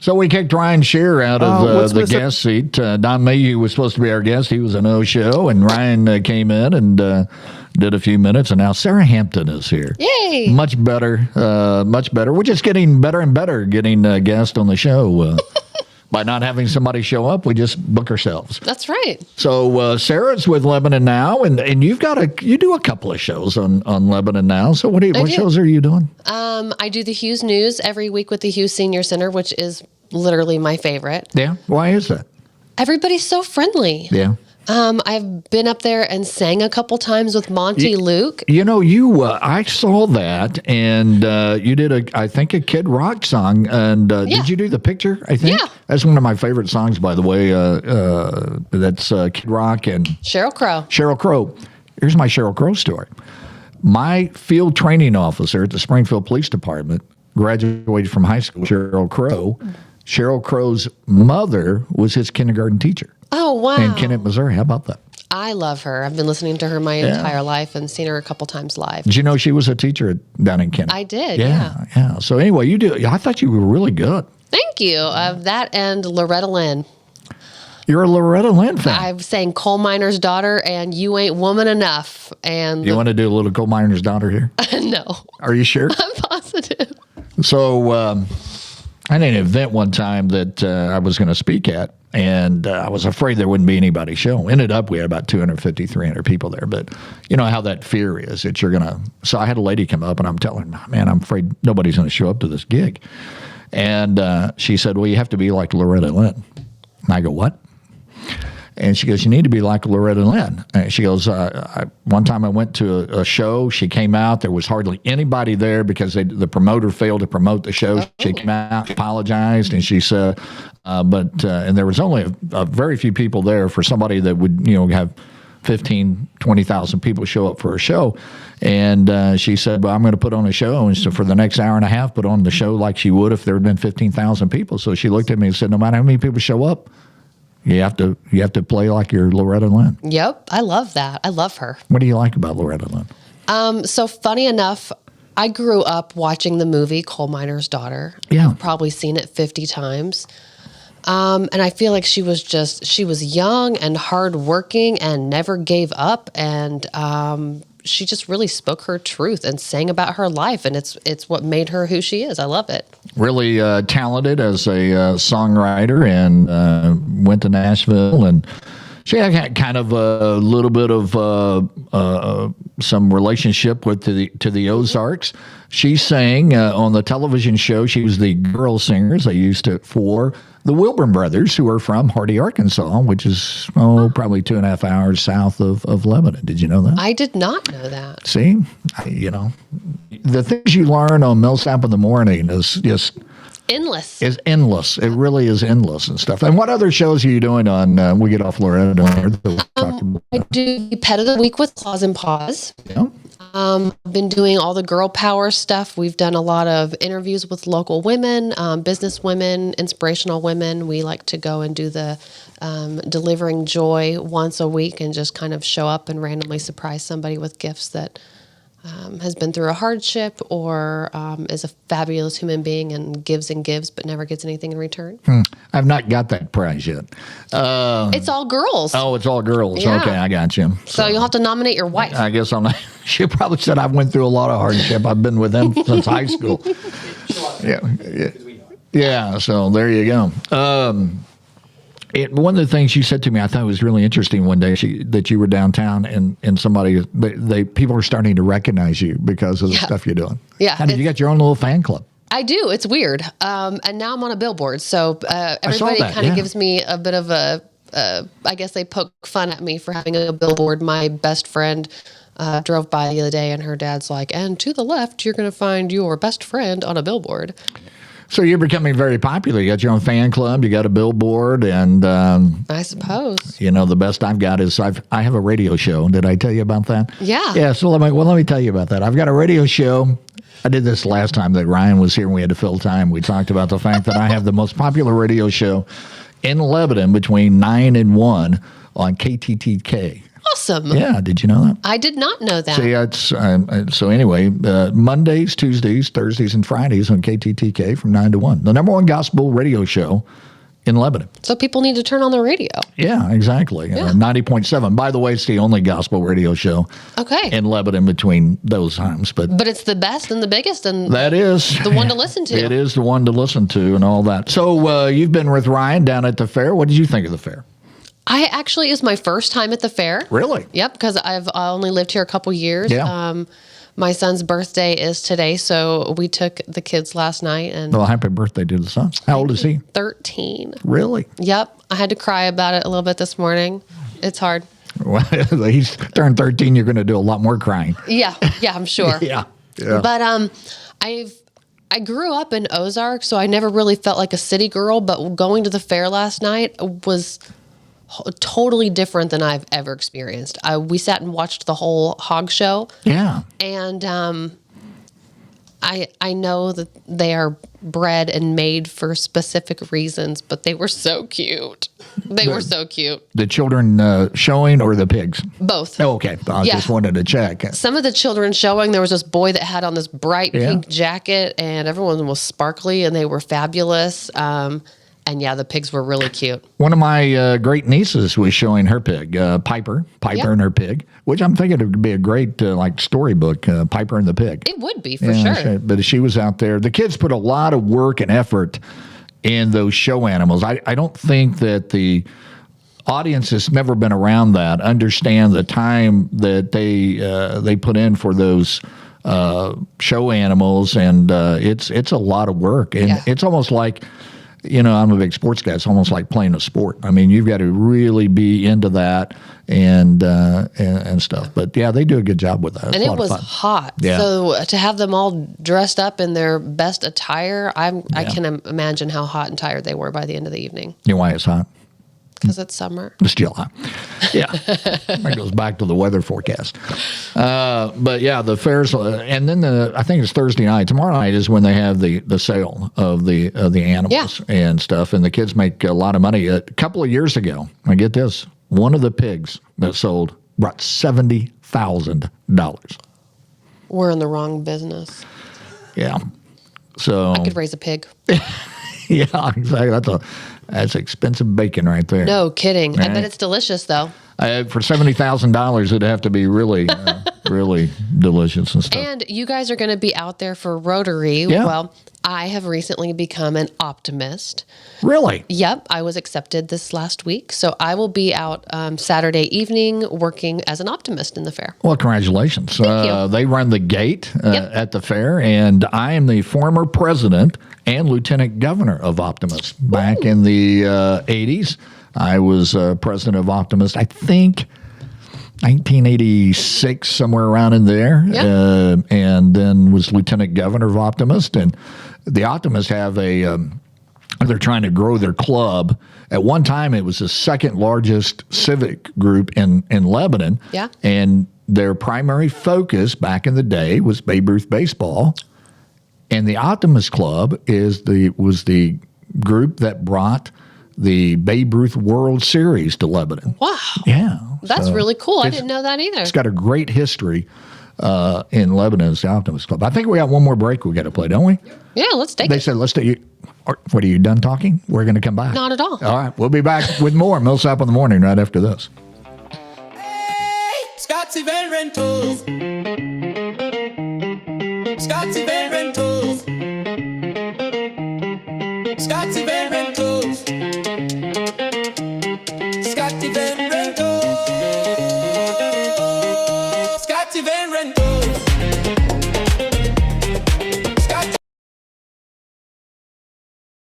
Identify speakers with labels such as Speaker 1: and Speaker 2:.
Speaker 1: So we kicked Ryan Shear out of the guest seat. Don Mayhew was supposed to be our guest. He was a no-show, and Ryan came in and did a few minutes, and now Sarah Hampton is here.
Speaker 2: Yay!
Speaker 1: Much better, much better. We're just getting better and better getting a guest on the show. By not having somebody show up, we just book ourselves.
Speaker 2: That's right.
Speaker 1: So Sarah's with Lebanon Now, and you do a couple of shows on Lebanon Now. So what shows are you doing?
Speaker 2: I do the Hughes News every week with the Hughes Senior Center, which is literally my favorite.
Speaker 1: Yeah. Why is that?
Speaker 2: Everybody's so friendly.
Speaker 1: Yeah.
Speaker 2: I've been up there and sang a couple times with Monty Luke.
Speaker 1: You know, I saw that, and you did I think a Kid Rock song, and did you do the picture? I think.
Speaker 2: Yeah.
Speaker 1: That's one of my favorite songs, by the way. That's Kid Rock and
Speaker 2: Cheryl Crow.
Speaker 1: Cheryl Crow. Here's my Cheryl Crow story. My field training officer at the Springfield Police Department graduated from high school. Cheryl Crow. Cheryl Crow's mother was his kindergarten teacher.
Speaker 2: Oh, wow.
Speaker 1: In Kennett, Missouri. How about that?
Speaker 2: I love her. I've been listening to her my entire life and seen her a couple times live.
Speaker 1: Did you know she was a teacher down in Kennett?
Speaker 2: I did,
Speaker 1: yeah. So anyway, I thought you were really good.
Speaker 2: Thank you. That and Loretta Lynn.
Speaker 1: You're a Loretta Lynn fan.
Speaker 2: I've sang Coal Miner's Daughter and You Ain't Woman Enough. And
Speaker 1: you want to do a little Coal Miner's Daughter here?
Speaker 2: No.
Speaker 1: Are you sure?
Speaker 2: I'm positive.
Speaker 1: So I had an event one time that I was going to speak at, and I was afraid there wouldn't be anybody show. Ended up, we had about 250, 300 people there. But you know how that fear is that you're going to. So I had a lady come up, and I'm telling her, man, I'm afraid nobody's going to show up to this gig. And she said, well, you have to be like Loretta Lynn. And I go, what? And she goes, you need to be like Loretta Lynn. And she goes, one time I went to a show. She came out. There was hardly anybody there because the promoter failed to promote the show. She came out, apologized, and she said, and there was only a very few people there for somebody that would, have 15, 20,000 people show up for a show. And she said, well, I'm going to put on a show. And so for the next hour and a half, put on the show like she would if there had been 15,000 people. So she looked at me and said, no matter how many people show up, you have to play like you're Loretta Lynn.
Speaker 2: Yep. I love that. I love her.
Speaker 1: What do you like about Loretta Lynn?
Speaker 2: So funny enough, I grew up watching the movie Coal Miner's Daughter.
Speaker 1: Yeah.
Speaker 2: I've probably seen it 50 times. And I feel like she was young and hardworking and never gave up. And she just really spoke her truth and sang about her life. And it's what made her who she is. I love it. Really
Speaker 1: talented as a songwriter, and went to Nashville, and she had kind of a little bit of some relationship with to the Ozarks. She sang on the television show. She was the girl singers they used to for the Wilburn brothers, who are from Hardy, Arkansas, which is probably 2.5 hours south of Lebanon. Did you know that?
Speaker 2: I did not know that.
Speaker 1: See, the things you learn on Millsap in the Morning is just
Speaker 2: endless.
Speaker 1: Is endless. It really is endless and stuff. And what other shows are you doing on? We get off Loretta.
Speaker 2: I do Pet of the Week with Claws and Paws.
Speaker 1: Yeah.
Speaker 2: I've been doing all the girl power stuff. We've done a lot of interviews with local women, business women, inspirational women. We like to go and do the delivering joy once a week and just kind of show up and randomly surprise somebody with gifts that has been through a hardship or is a fabulous human being and gives but never gets anything in return.
Speaker 1: I've not got that prize yet.
Speaker 2: It's all girls.
Speaker 1: Oh, it's all girls.
Speaker 2: Yeah.
Speaker 1: Okay, I got you.
Speaker 2: So you'll have to nominate your wife.
Speaker 1: I guess I'm not. She probably said I went through a lot of hardship. I've been with them since high school. Yeah. So there you go. One of the things she said to me, I thought was really interesting one day, that you were downtown and somebody, people are starting to recognize you because of the stuff you're doing.
Speaker 2: Yeah.
Speaker 1: You got your own little fan club.
Speaker 2: I do. It's weird. And now I'm on a billboard. So everybody kind of gives me a bit of I guess they poke fun at me for having a billboard. My best friend drove by the other day and her dad's like, and to the left, you're going to find your best friend on a billboard.
Speaker 1: So you're becoming very popular. You got your own fan club. You got a billboard, and
Speaker 2: I suppose
Speaker 1: the best I've got is I have a radio show. Did I tell you about that?
Speaker 2: Yeah.
Speaker 1: Yeah. So let me tell you about that. I've got a radio show. I did this last time that Ryan was here and we had to fill time. We talked about the fact that I have the most popular radio show in Lebanon between 9 and 1 on KTTK.
Speaker 2: awesome.
Speaker 1: Yeah, did you know that?
Speaker 2: I did not know that.
Speaker 1: See, so anyway, Mondays, Tuesdays, Thursdays, and Fridays on KTTK from 9 to 1. The number one gospel radio show in Lebanon.
Speaker 2: So people need to turn on the radio.
Speaker 1: Yeah, exactly.
Speaker 2: Yeah.
Speaker 1: 90.7. By the way, it's the only gospel radio show in Lebanon between those times. But
Speaker 2: it's the best and the biggest and
Speaker 1: that is
Speaker 2: the one to listen to.
Speaker 1: It is the one to listen to and all that. So you've been with Ryan down at the fair. What did you think of the fair?
Speaker 2: It was my first time at the fair.
Speaker 1: Really?
Speaker 2: Yep, because I only lived here a couple years.
Speaker 1: Yeah.
Speaker 2: My son's birthday is today, so we took the kids last night. And
Speaker 1: well, happy birthday to the son. How old is he?
Speaker 2: 13.
Speaker 1: Really?
Speaker 2: Yep. I had to cry about it a little bit this morning. It's hard.
Speaker 1: Well, he's turned 13. You're going to do a lot more crying.
Speaker 2: Yeah, I'm sure.
Speaker 1: Yeah.
Speaker 2: But I grew up in Ozark, so I never really felt like a city girl. But going to the fair last night was totally different than I've ever experienced. We sat and watched the whole hog show.
Speaker 1: Yeah.
Speaker 2: And I know that they are bred and made for specific reasons, but they were so cute. They were so cute.
Speaker 1: The children showing or the pigs?
Speaker 2: Both.
Speaker 1: Oh, okay. I just wanted to check.
Speaker 2: Some of the children showing, there was this boy that had on this bright pink jacket, and everyone was sparkly, and they were fabulous. And yeah, the pigs were really cute.
Speaker 1: One of my great nieces was showing her pig, Piper and her pig, which I'm thinking it would be a great storybook, Piper and the Pig.
Speaker 2: It would be for sure.
Speaker 1: But she was out there. The kids put a lot of work and effort in those show animals. I don't think that the audience has never been around that understand the time that they put in for those show animals, and it's a lot of work, and it's almost like. I'm a big sports guy. It's almost like playing a sport. I mean, you've got to really be into that and stuff. But yeah, they do a good job with that.
Speaker 2: And it was hot.
Speaker 1: Yeah.
Speaker 2: So to have them all dressed up in their best attire, I can imagine how hot and tired they were by the end of the evening.
Speaker 1: You know why it's hot?
Speaker 2: Because it's summer.
Speaker 1: It's still hot. Yeah. That goes back to the weather forecast. But yeah, the fairs, and then I think it's Thursday night. Tomorrow night is when they have the sale of the animals and stuff, and the kids make a lot of money. A couple of years ago, I get this, one of the pigs that sold brought $70,000.
Speaker 2: We're in the wrong business.
Speaker 1: Yeah. So
Speaker 2: I could raise a pig.
Speaker 1: Yeah, exactly. That's expensive bacon right there.
Speaker 2: No kidding.
Speaker 1: Right.
Speaker 2: I bet it's delicious, though.
Speaker 1: For $70,000, it'd have to be really, really delicious and stuff.
Speaker 2: And you guys are going to be out there for Rotary.
Speaker 1: Yeah.
Speaker 2: Well, I have recently become an optimist.
Speaker 1: Really?
Speaker 2: Yep. I was accepted this last week. So I will be out Saturday evening working as an optimist in the fair.
Speaker 1: Well, congratulations.
Speaker 2: Thank you.
Speaker 1: They run the gate at the fair, and I am the former president and lieutenant governor of Optimist. Back in the 80s, I was president of Optimist, I think 1986, somewhere around in there, and then was lieutenant governor of Optimist. And the Optimists have they're trying to grow their club. At one time, it was the second largest civic group in Lebanon.
Speaker 2: Yeah.
Speaker 1: And their primary focus back in the day was Babe Ruth baseball. And the Optimist Club was the group that brought the Babe Ruth World Series to Lebanon.
Speaker 2: Wow.
Speaker 1: Yeah.
Speaker 2: That's really cool. I didn't know that either.
Speaker 1: It's got a great history in Lebanon as the Optimist Club. I think we got one more break we got to play, don't we?
Speaker 2: Yeah, let's take it.
Speaker 1: They said, let's do it. What, are you done talking? We're going to come back.
Speaker 2: Not at all.
Speaker 1: All right. We'll be back with more Millsap in the Morning right after this.
Speaker 3: Hey, Scott's Event Rentals. Scott's Event Rentals. Scott's Event Rentals. Scott's Event Rentals. Scott's Event Rentals.